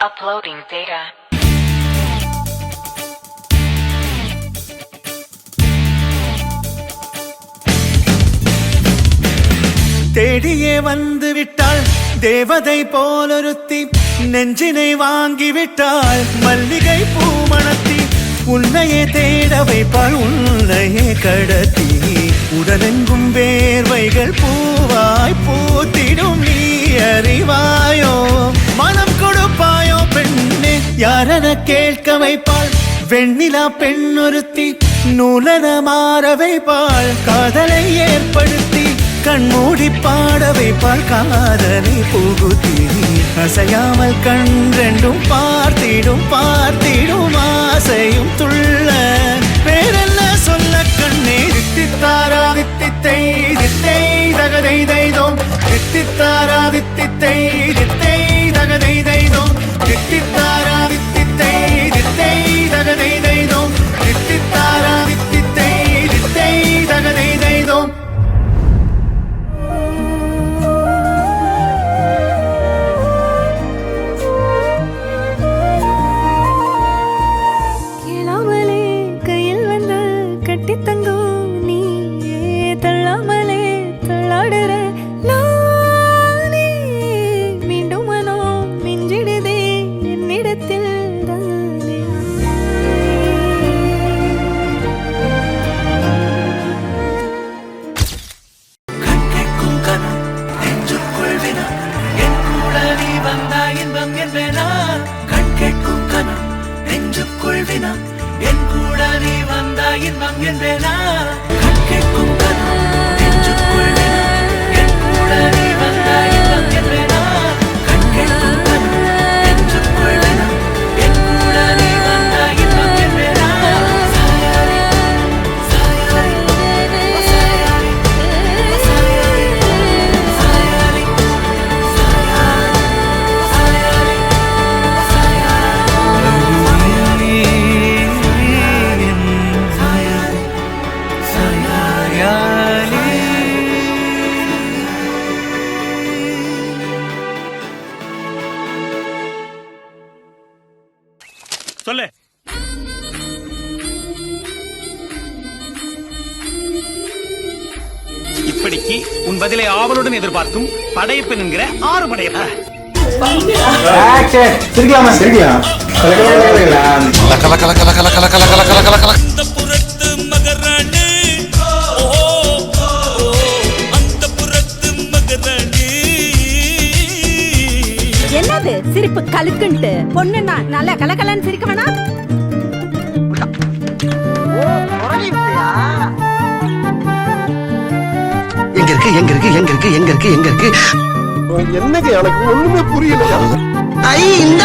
Uploading data. தேடியே வந்து விட்டாள் தேவதை போலொருத்தி, நெஞ்சினை வாங்கி விட்டாள் மல்லிகை பூமணத்தி. உன்னையே தேட வைப்பாள் உன்னையே கடத்தி, உடலெங்கும் வேர்வைகள் பூவாய் பூத்திடும். நீ அறிவாயோ மனம் கொடுப்பாயோ பெண்ணே, யாரென கேட்க வைப்பாள் வெண்ணிலா பெண்ணொருத்தி. நூலன மாற வைப்பாள் காதலை ஏற்படுத்தி, கண்மூடி பாட வைப்பாள் காதலை புகுத்தி. அசையாமல் கண் ரெண்டும் பார்த்திடும் பார்த்திடும் ஆசையும் துள்ள. பேரெல்ல சொல்ல கண்ணே தித்தித்தாரா தித்தித்தை தித்தை தகதை தைதோம், தித்தித்தாரா தித்தித்தை தித்தை தகதை தைதோம், தித்தித்தாரா தித்தித்தை தித்தை தகதை தைதோம், தித்தித்தாரா தித்தித்தை தித்தை தகதை தைதோம். சொல்லு. இப்படிக்கு உன் பதிலை ஆவலுடன் எதிர்பார்க்கும் படையப்பன் என்கிற 6 படையப்ப. சிரிக்கலாமா? சிரிக்கலாம். என்னது சிரிப்பு கலுக்குன்ட்டு? பொண்ணுன்னா நல்லா கலகலன்னு சிரிக்க வேணா? எங்க இருக்கு எங்க இருக்கு எங்க இருக்கு எங்க இருக்கு எங்க இருக்கு? என்னங்க எனக்கு ஒண்ணுமே புரியல. ஐ இந்த